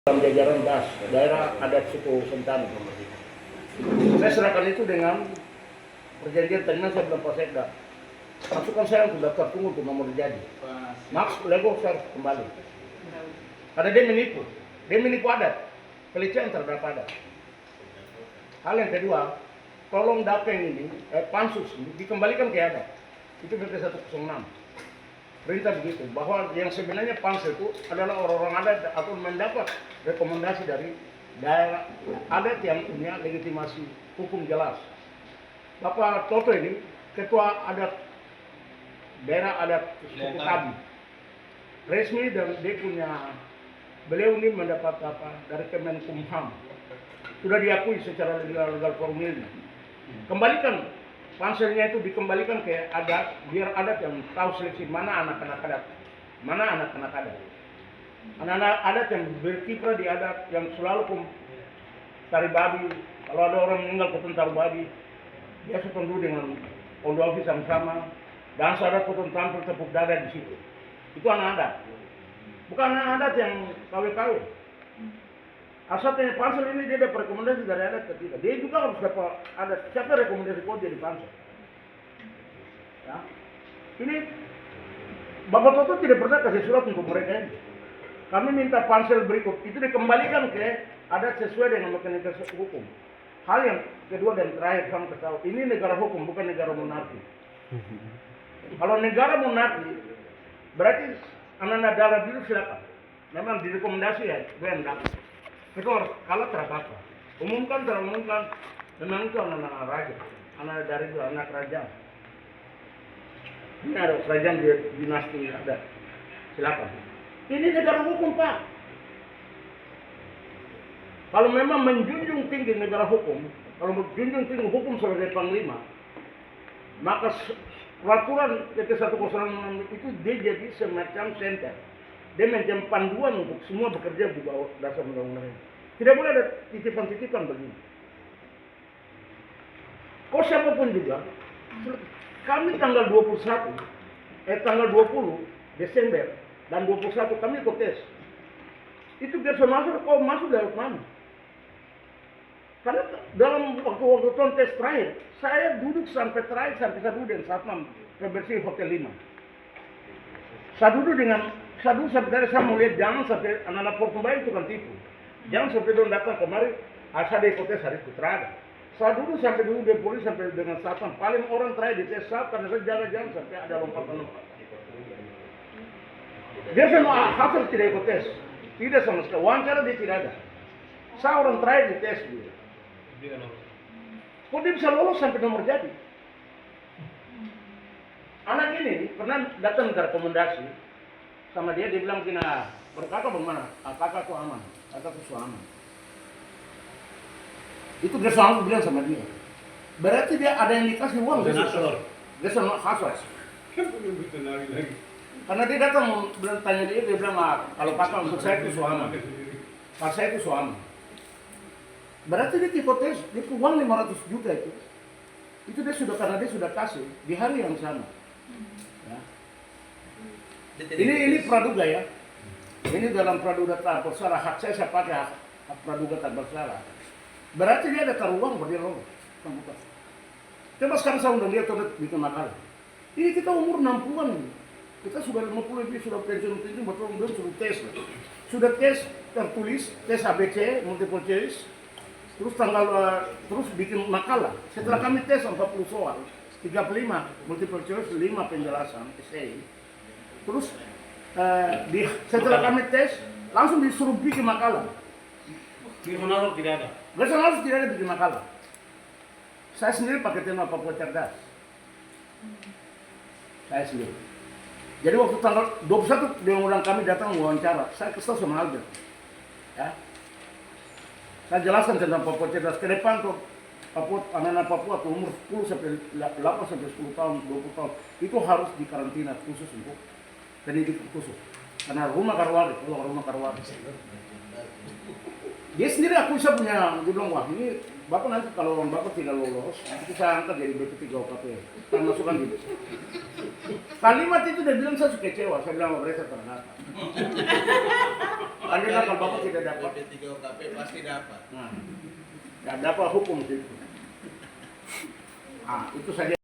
dalam jajaran DAS, daerah adat suku Sentani. Saya serahkan itu dengan perjanjian tadinya saya bilang Pak Sekda, masukkan saya untuk daftar tunggu untuk nomor jadi. Max Lego saya harus kembali. Karena dia menipu adat, pelecehan terhadap adat. Hal yang kedua, tolong Dapeng ini, pansus ini dikembalikan ke adat. Itu BP 106. Perintah begitu, bahwa yang sebenarnya pansus itu adalah orang-orang adat atau mendapat rekomendasi dari daerah adat yang punya legitimasi hukum jelas. Bapak Toto ini ketua adat daerah adat suku Kabi, resmi, dan dia punya, beliau ini mendapat apa dari Kemenkumham, sudah diakui secara legal formilnya. Kembalikan panselnya itu, dikembalikan ke adat, biar adat yang tahu seleksi mana anak-anak adat, mana anak-anak adat. Anak-anak adat yang berkiprah di adat, yang selalu tari babi. Kalau ada orang meninggal potong tari babi, dia potong dulu dengan ondoafi sama-sama. Dan ada potong tampil tepuk dada di situ. Itu anak adat. Bukan anak adat yang KW-KW. Asalnya pansel ini dia dapat rekomendasi dari adat ke kita. Dia juga harus dapat adat. Siapa rekomendasi kau jadi pansel? Ya. Ini Bapak Toto tidak pernah kasih surat untuk mereka ini. Kami minta pansel berikut itu dikembalikan ke adat sesuai dengan mekanisme hukum. Hal yang kedua dan terakhir, kamu ketahui, ini negara hukum, bukan negara monarki. Kalau negara monarki, berarti anak-anak dalam dulu silakan. Memang direkomendasi ya, gue dapat. Itu kalau terapa, umumkan, memang itu anak-anak raja, anak dari itu anak kerajaan. Ini ada kerajaan di dinasti ada, silakan. Ini negara hukum, Pak. Kalau memang menjunjung tinggi negara hukum, kalau menjunjung tinggi hukum sebagai panglima, maka peraturan PP 106 itu dia jadi semacam center. Dia menjadi panduan untuk semua bekerja di bawah dasar undang-undang ini. Tidak boleh ada titipan-titipan begini. Kau siapapun juga, kami tanggal 20 Desember dan 21 kami ikut tes. Itu biar masuk, kau masuk dari mana? Karena dalam waktu tes terakhir, saya duduk sampai saya duduk dengan Satpam Pembersih Hotel 5. Saya duduk sampai tadi saya mau lihat, jangan sampai anak-anak Portumbai itu kan tipu. Jangan sampai dia datang kemari, asal dia ikut tes hari itu terada. Saya duduk sampai dulu dia polisi sampai dengan Satpam. Paling orang terakhir di tes saya karena saya jaga-jaga sampai ada lompatan-lompatan. Dia semua hasil tidak ikut tes, tidak sama sekali. Wawancara dia tidak ada. Saya orang terakhir di tes dia. Kok dia bisa lolos sampai nomor jadi? Anak ini pernah datang ke rekomendasi sama dia bilang gini, berkata bagaimana? Kakak tuh aman, kakak tuh aman. Itu dia selalu bilang sama dia. Berarti dia ada yang dikasih uang. Dia sama khaswas. Karena dia datang tanya dia bilang, kalau kakak untuk saya itu aman, kalau saya itu aman. Berarti dia hipotesis, dia uang 500 juta itu dia sudah, karena dia sudah kasih di hari yang sama. Ya. Ini praduga ya. Ini dalam praduga tak bersalah, hak saya pakai hak praduga tak bersalah. Berarti dia ada taruh uang berdiri loh. Coba sekarang saya undang dia tuh bikin makalah. Ini kita umur 60-an ini. Kita sudah 50 lebih, sudah pensiun betul belum sudah tes. Sudah tes tertulis, tes ABC, multiple choice. Terus terus bikin makalah. Setelah kami tes 40 soal, 35 multiple choice, 5 penjelasan essay. Terus setelah kami tes langsung disuruh bikin makalah. Personal tidak ada. Personal tidak ada bikin makalah. Saya sendiri pakai tema Papua Cerdas. Saya sendiri. Jadi waktu tanggal 21 dia undang kami datang wawancara. Saya kesal sama Albert. Ya. Saya jelaskan tentang Papua Cerdas ke depan tuh, anak-anak Papua tuh umur 10 sampai 8 sampai 10 tahun, 20 tahun itu harus dikarantina khusus untuk pendidikan khusus. Karena rumah Karwari, rumah Karwari. Dia sendiri aku bisa punya, dia bilang, wah ini Bapak nanti kalau Bapak tidak lolos, nanti saya angkat jadi BP3 UKP. Saya masukkan gitu. Kalimat itu dia bilang saya suka kecewa, saya bilang mereka ternyata. Andai kan kalau Bapak tidak dapat, PP3 OKP pasti dapat. nah, tidak dapat hukum itu. Ah, itu saja.